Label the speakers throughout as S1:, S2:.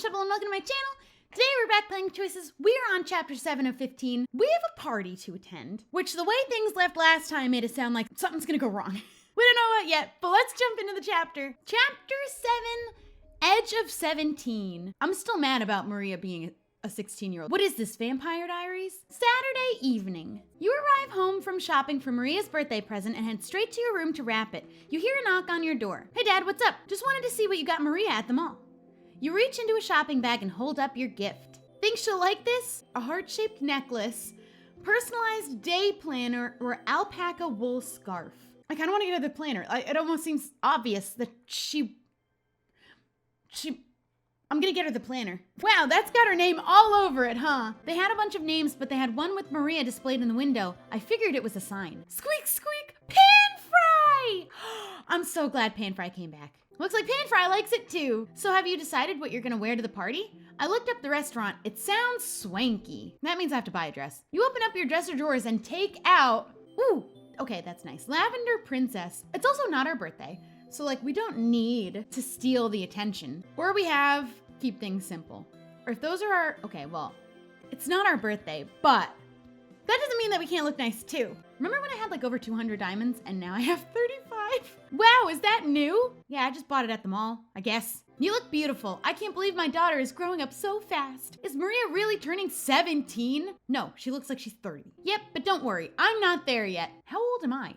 S1: Shubble and welcome to my channel. Today we're back playing Choices. We're on chapter 7 of 15. We have a party to attend, which the way things left last time made it sound like something's gonna go wrong. We don't know what yet, but let's jump into the chapter. Chapter 7, Edge of 17. I'm still mad about Maria being a 16-year-old. What is this, Vampire Diaries? Saturday evening. You arrive home from shopping for Maria's birthday present and head straight to your room to wrap it. You hear a knock on your door. Hey Dad, what's up? Just wanted to see what you got Maria at the mall. You reach into a shopping bag and hold up your gift. Think she'll like this? A heart-shaped necklace, personalized day planner, or alpaca wool scarf. I kind of want to get her the planner. It almost seems obvious that I'm gonna get her the planner. Wow, that's got her name all over it, huh? They had a bunch of names, but they had one with Maria displayed in the window. I figured it was a sign. Squeak, squeak, Pan-Fry! I'm so glad Pan-Fry came back. Looks like Pan-Fry likes it too. So have you decided what you're gonna wear to the party? I looked up the restaurant. It sounds swanky. That means I have to buy a dress. You open up your dresser drawers and take out, ooh, okay, that's nice. Lavender Princess. It's also not our birthday. So like we don't need to steal the attention. Or we have keep things simple. Or if those are our, okay, well, it's not our birthday, but that doesn't mean that we can't look nice too. Remember when I had like over 200 diamonds and now I have 35? Wow, is that new? Yeah, I just bought it at the mall, I guess. You look beautiful. I can't believe my daughter is growing up so fast. Is Maria really turning 17? No, she looks like she's 30. Yep, but don't worry, I'm not there yet. How old am I?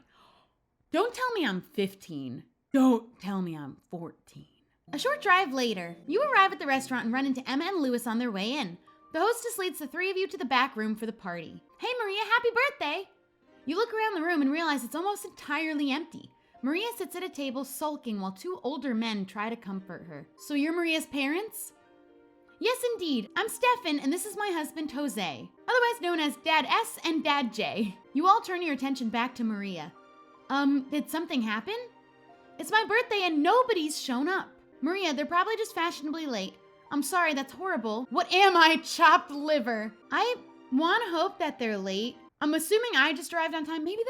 S1: Don't tell me I'm 15. Don't tell me I'm 14. A short drive later, you arrive at the restaurant and run into Emma and Lewis on their way in. The hostess leads the three of you to the back room for the party. Hey Maria, happy birthday! You look around the room and realize it's almost entirely empty. Maria sits at a table sulking while two older men try to comfort her. So you're Maria's parents? Yes, indeed. I'm Stefan and this is my husband Jose, otherwise known as Dad S and Dad J. You all turn your attention back to Maria. Did something happen? It's my birthday and nobody's shown up. Maria, they're probably just fashionably late. I'm sorry, that's horrible. What am I, chopped liver? I want to hope that they're late. I'm assuming I just arrived on time. Maybe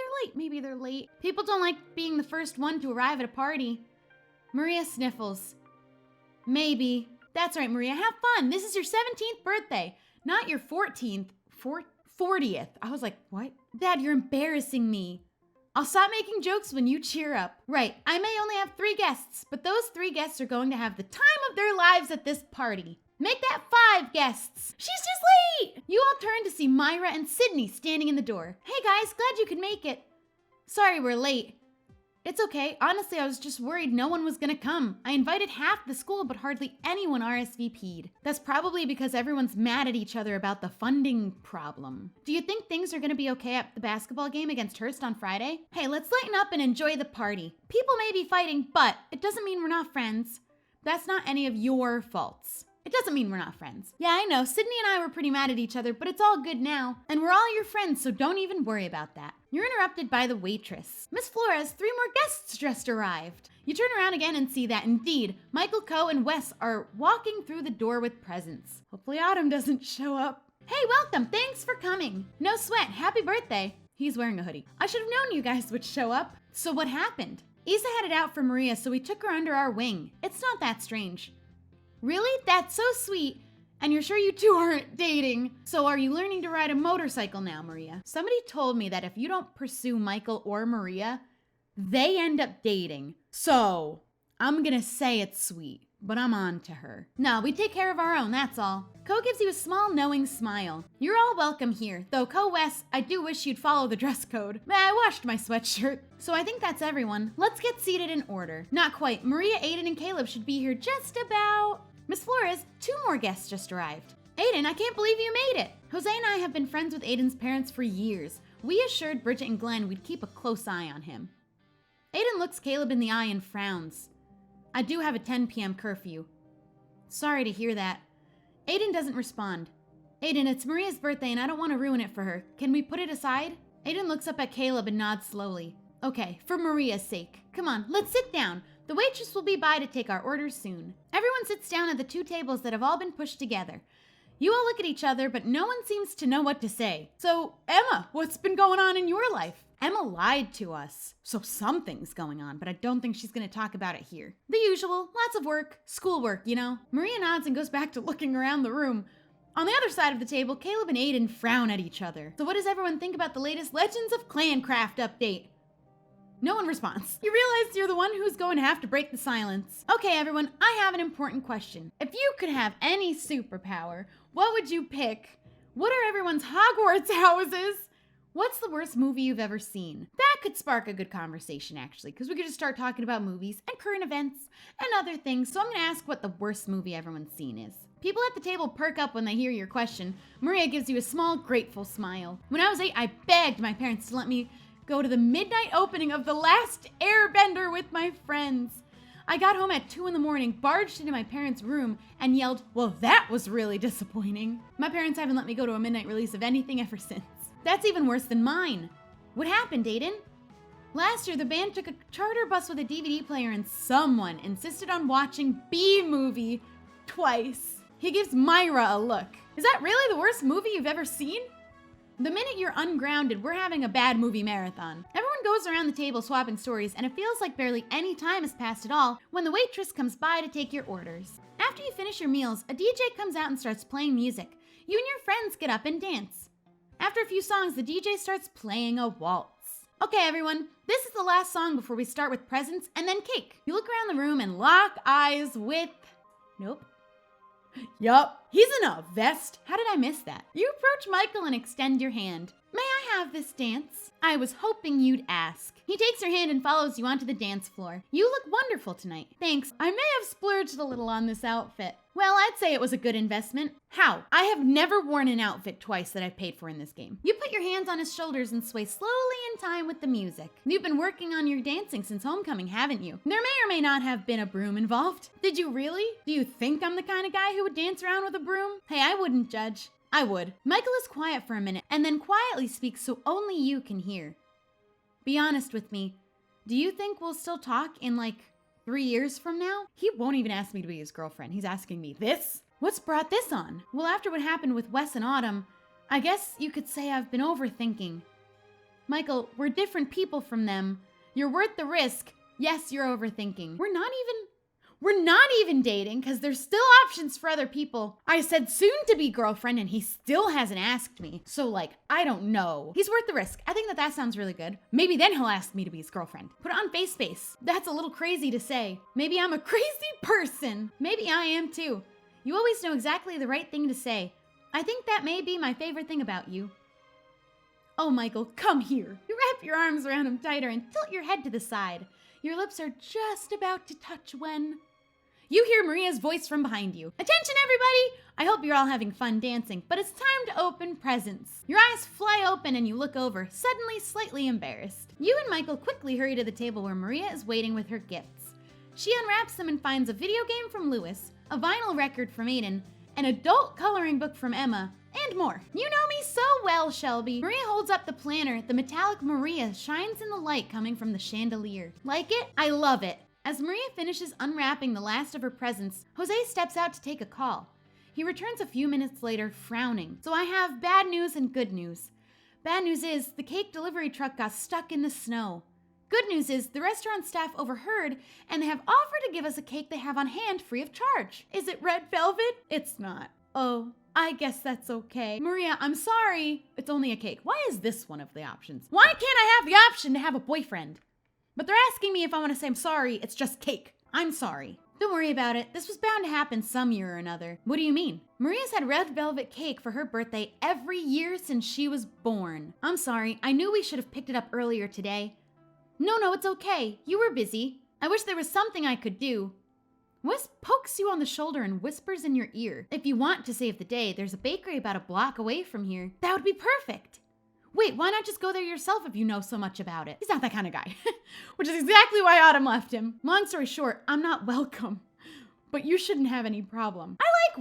S1: they're late. People don't like being the first one to arrive at a party. Maria sniffles. Maybe. That's right, Maria, have fun. This is your 17th birthday, not your 14th, 40th. I was like, what? Dad, you're embarrassing me. I'll stop making jokes when you cheer up. Right, I may only have 3 guests, but those 3 guests are going to have the time of their lives at this party. Make that 5 guests. She's just late. You all turn to see Myra and Sydney standing in the door. Hey guys, glad you could make it. Sorry we're late. It's okay. Honestly, I was just worried no one was gonna come. I invited half the school, but hardly anyone RSVP'd. That's probably because everyone's mad at each other about the funding problem. Do you think things are gonna be okay at the basketball game against Hearst on Friday? Hey, let's lighten up and enjoy the party. People may be fighting, but it doesn't mean we're not friends. That's not any of your faults. It doesn't mean we're not friends. Yeah, I know, Sydney and I were pretty mad at each other, but it's all good now. And we're all your friends, so don't even worry about that. You're interrupted by the waitress. Miss Flores, 3 more guests just arrived. You turn around again and see that, indeed, Michael Coe and Wes are walking through the door with presents. Hopefully Autumn doesn't show up. Hey, welcome, thanks for coming. No sweat, happy birthday. He's wearing a hoodie. I should have known you guys would show up. So what happened? Isa had it out for Maria, so we took her under our wing. It's not that strange. Really? That's so sweet. And you're sure you two aren't dating? So are you learning to ride a motorcycle now, Maria? Somebody told me that if you don't pursue Michael or Maria, they end up dating. So I'm gonna say it's sweet, but I'm on to her. No, we take care of our own, that's all. Co gives you a small knowing smile. You're all welcome here, though Co-Wes, I do wish you'd follow the dress code. I washed my sweatshirt. So I think that's everyone. Let's get seated in order. Not quite. Maria, Aiden, and Caleb should be here just about. Miss Flores, 2 more guests just arrived. Aiden, I can't believe you made it. Jose and I have been friends with Aiden's parents for years. We assured Bridget and Glenn we'd keep a close eye on him. Aiden looks Caleb in the eye and frowns. I do have a 10 p.m. curfew. Sorry to hear that. Aiden doesn't respond. Aiden, it's Maria's birthday and I don't want to ruin it for her. Can we put it aside? Aiden looks up at Caleb and nods slowly. Okay, for Maria's sake. Come on, let's sit down. The waitress will be by to take our orders soon. Everyone sits down at the 2 tables that have all been pushed together. You all look at each other, but no one seems to know what to say. So, Emma, what's been going on in your life? Emma lied to us, so something's going on, but I don't think she's gonna talk about it here. The usual, lots of work, schoolwork, you know? Maria nods and goes back to looking around the room. On the other side of the table, Caleb and Aiden frown at each other. So what does everyone think about the latest Legends of Clancraft update? No one responds. You realize you're the one who's going to have to break the silence. Okay, everyone, I have an important question. If you could have any superpower, what would you pick? What are everyone's Hogwarts houses? What's the worst movie you've ever seen? That could spark a good conversation, actually, because we could just start talking about movies and current events and other things. So I'm going to ask what the worst movie everyone's seen is. People at the table perk up when they hear your question. Maria gives you a small, grateful smile. When I was 8, I begged my parents to let me go to the midnight opening of The Last Airbender with my friends. I got home at 2 a.m, barged into my parents' room, and yelled, well, that was really disappointing. My parents haven't let me go to a midnight release of anything ever since. That's even worse than mine. What happened, Aiden? Last year, the band took a charter bus with a DVD player and someone insisted on watching B-Movie twice. He gives Myra a look. Is that really the worst movie you've ever seen? The minute you're ungrounded, we're having a bad movie marathon. Everyone goes around the table swapping stories, and it feels like barely any time has passed at all when the waitress comes by to take your orders. After you finish your meals, a DJ comes out and starts playing music. You and your friends get up and dance. After a few songs, the DJ starts playing a waltz. Okay, everyone, this is the last song before we start with presents and then cake. You look around the room and lock eyes with... Nope. Yup, he's in a vest. How did I miss that? You approach Michael and extend your hand. May I have this dance? I was hoping you'd ask. He takes your hand and follows you onto the dance floor. You look wonderful tonight. Thanks. I may have splurged a little on this outfit. Well, I'd say it was a good investment. How? I have never worn an outfit twice that I've paid for in this game. You put your hands on his shoulders and sway slowly in time with the music. You've been working on your dancing since homecoming, haven't you? There may or may not have been a broom involved. Did you really? Do you think I'm the kind of guy who would dance around with a broom? Hey, I wouldn't judge. I would. Michael is quiet for a minute and then quietly speaks so only you can hear. Be honest with me. Do you think we'll still talk in like 3 years from now? He won't even ask me to be his girlfriend. He's asking me this? What's brought this on? Well, after what happened with Wes and Autumn, I guess you could say I've been overthinking. Michael, we're different people from them. You're worth the risk. Yes, you're overthinking. We're not even dating because there's still options for other people. I said soon to be girlfriend and he still hasn't asked me. So like, I don't know. He's worth the risk. I think that sounds really good. Maybe then he'll ask me to be his girlfriend. Put it on face space. That's a little crazy to say. Maybe I'm a crazy person. Maybe I am too. You always know exactly the right thing to say. I think that may be my favorite thing about you. Oh, Michael, come here. You wrap your arms around him tighter and tilt your head to the side. Your lips are just about to touch when... You hear Maria's voice from behind you. Attention, everybody! I hope you're all having fun dancing, but it's time to open presents. Your eyes fly open and you look over, suddenly slightly embarrassed. You and Michael quickly hurry to the table where Maria is waiting with her gifts. She unwraps them and finds a video game from Lewis, a vinyl record from Aiden, an adult coloring book from Emma, and more. You know me so well, Shelby. Maria holds up the planner. The metallic Maria shines in the light coming from the chandelier. Like it? I love it. As Maria finishes unwrapping the last of her presents, Jose steps out to take a call. He returns a few minutes later, frowning. So I have bad news and good news. Bad news is the cake delivery truck got stuck in the snow. Good news is the restaurant staff overheard and they have offered to give us a cake they have on hand free of charge. Is it red velvet? It's not. Oh, I guess that's okay. Maria, I'm sorry. It's only a cake. Why is this one of the options? Why can't I have the option to have a boyfriend? But they're asking me if I want to say I'm sorry. It's just cake. I'm sorry. Don't worry about it. This was bound to happen some year or another. What do you mean? Maria's had red velvet cake for her birthday every year since she was born. I'm sorry. I knew we should have picked it up earlier today. No, it's okay. You were busy. I wish there was something I could do. Wes pokes you on the shoulder and whispers in your ear. If you want to save the day, there's a bakery about a block away from here. That would be perfect. Wait, why not just go there yourself if you know so much about it? He's not that kind of guy, which is exactly why Autumn left him. Long story short, I'm not welcome, but you shouldn't have any problem. I like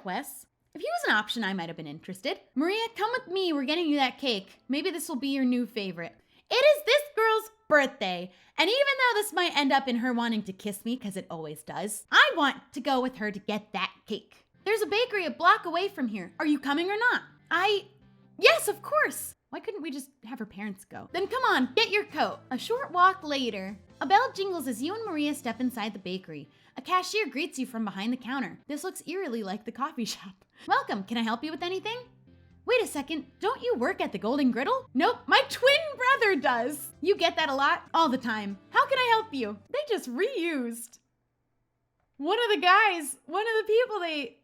S1: Wes. If he was an option, I might have been interested. Maria, come with me. We're getting you that cake. Maybe this will be your new favorite. It is this girl's birthday, and even though this might end up in her wanting to kiss me, because it always does, I want to go with her to get that cake. There's a bakery a block away from here. Are you coming or not? Yes, of course. Why couldn't we just have her parents go? Then come on, get your coat. A short walk later. A bell jingles as you and Maria step inside the bakery. A cashier greets you from behind the counter. This looks eerily like the coffee shop. Welcome, can I help you with anything? Wait a second, don't you work at the Golden Griddle? Nope, my twin brother does. You get that a lot? All the time. How can I help you? They just reused one of the people they...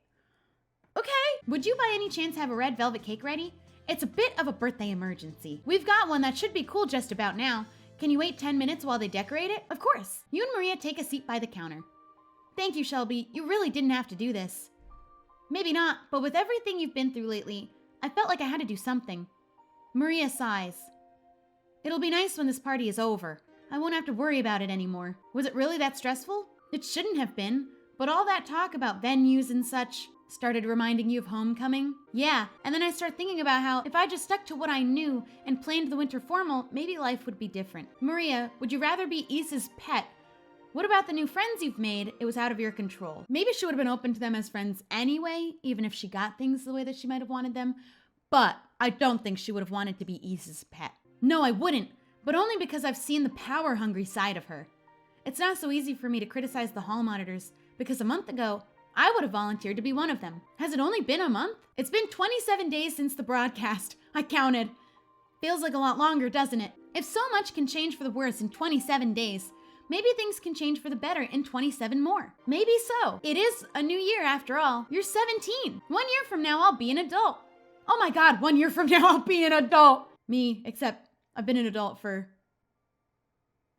S1: Okay. Would you by any chance have a red velvet cake ready? It's a bit of a birthday emergency. We've got one that should be cool just about now. Can you wait 10 minutes while they decorate it? Of course. You and Maria take a seat by the counter. Thank you, Shelby. You really didn't have to do this. Maybe not, but with everything you've been through lately, I felt like I had to do something. Maria sighs. It'll be nice when this party is over. I won't have to worry about it anymore. Was it really that stressful? It shouldn't have been, but all that talk about venues and such started reminding you of homecoming? Yeah, and then I start thinking about how if I just stuck to what I knew and planned the winter formal, maybe life would be different. Maria, would you rather be Issa's pet? What about the new friends you've made? It was out of your control. Maybe she would have been open to them as friends anyway, even if she got things the way that she might have wanted them. But I don't think she would have wanted to be Issa's pet. No, I wouldn't, but only because I've seen the power-hungry side of her. It's not so easy for me to criticize the hall monitors, because a month ago, I would have volunteered to be one of them. Has it only been a month? It's been 27 days since the broadcast. I counted. Feels like a lot longer, doesn't it? If so much can change for the worse in 27 days, maybe things can change for the better in 27 more. Maybe so. It is a new year after all. You're 17. 1 year from now, I'll be an adult. Oh my God, 1 year from now, I'll be an adult. Me, except I've been an adult for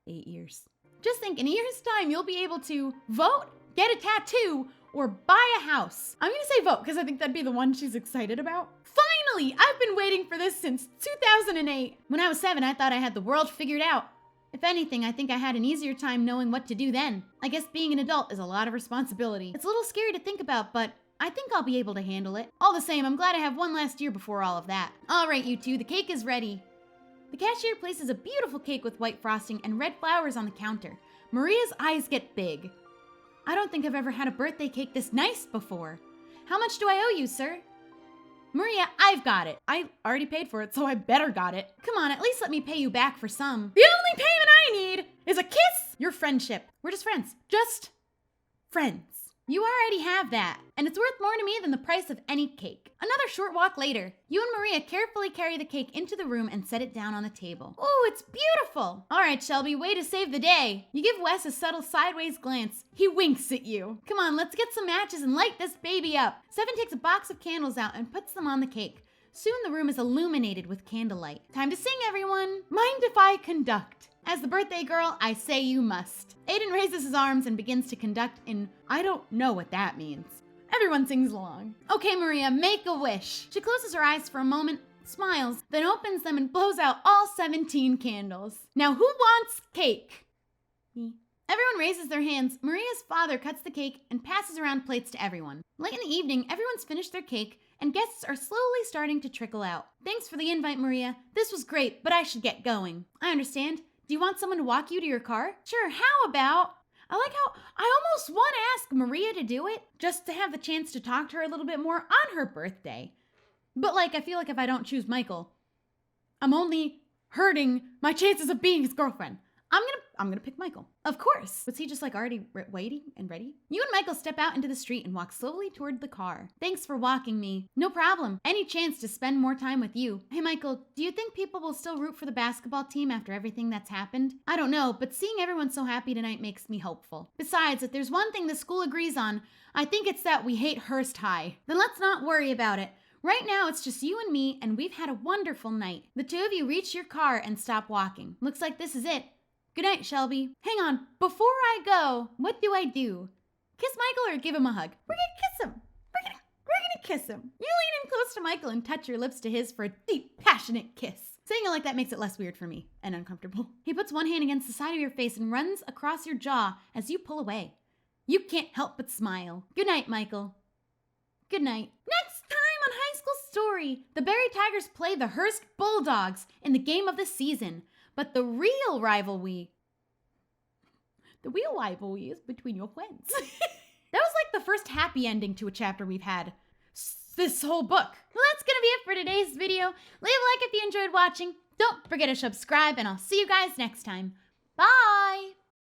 S1: 8 years. Just think, in a year's time, you'll be able to vote, get a tattoo, or buy a house. I'm gonna say vote because I think that'd be the one she's excited about. Finally! I've been waiting for this since 2008. When I was 7, I thought I had the world figured out. If anything, I think I had an easier time knowing what to do then. I guess being an adult is a lot of responsibility. It's a little scary to think about, but I think I'll be able to handle it. All the same, I'm glad I have one last year before all of that. All right, you two, the cake is ready. The cashier places a beautiful cake with white frosting and red flowers on the counter. Maria's eyes get big. I don't think I've ever had a birthday cake this nice before. How much do I owe you, sir? Maria, I've got it. I already paid for it, so I better got it. Come on, at least let me pay you back for some. The only payment I need is a kiss. Your friendship. We're just friends. Just friends. You already have that, and it's worth more to me than the price of any cake. Another short walk later, you and Maria carefully carry the cake into the room and set it down on the table. Oh, it's beautiful. All right, Shelby, way to save the day. You give Wes a subtle sideways glance. He winks at you. Come on, let's get some matches and light this baby up. Seven takes a box of candles out and puts them on the cake. Soon the room is illuminated with candlelight. Time to sing, everyone. Mind if I conduct? As the birthday girl, I say you must. Aiden raises his arms and begins to conduct in, I don't know what that means. Everyone sings along. Okay, Maria, make a wish. She closes her eyes for a moment, smiles, then opens them and blows out all 17 candles. Now who wants cake? Me. Everyone raises their hands. Maria's father cuts the cake and passes around plates to everyone. Late in the evening, everyone's finished their cake and guests are slowly starting to trickle out. Thanks for the invite, Maria. This was great, but I should get going. I understand. Do you want someone to walk you to your car? Sure, how about... I like how I almost want to ask Maria to do it, just to have the chance to talk to her a little bit more on her birthday. But I feel like if I don't choose Michael, I'm only hurting my chances of being his girlfriend. I'm gonna pick Michael. Of course. Was he just already waiting and ready? You and Michael step out into the street and walk slowly toward the car. Thanks for walking me. No problem. Any chance to spend more time with you. Hey Michael, do you think people will still root for the basketball team after everything that's happened? I don't know, but seeing everyone so happy tonight makes me hopeful. Besides, if there's one thing the school agrees on, I think it's that we hate Hearst High. Then let's not worry about it. Right now, it's just you and me, and we've had a wonderful night. The two of you reach your car and stop walking. Looks like this is it. Good night, Shelby. Hang on, before I go, what do I do? Kiss Michael or give him a hug? We're gonna kiss him. We're gonna kiss him. You lean in close to Michael and touch your lips to his for a deep, passionate kiss. Saying it like that makes it less weird for me and uncomfortable. He puts one hand against the side of your face and runs across your jaw as you pull away. You can't help but smile. Good night, Michael. Good night. Next time on High School Story, the Berry Tigers play the Hearst Bulldogs in the game of the season. But the real rivalry is between your friends. That was like the first happy ending to a chapter we've had. this whole book. Well, that's gonna be it for today's video. Leave a like if you enjoyed watching. Don't forget to subscribe, and I'll see you guys next time. Bye!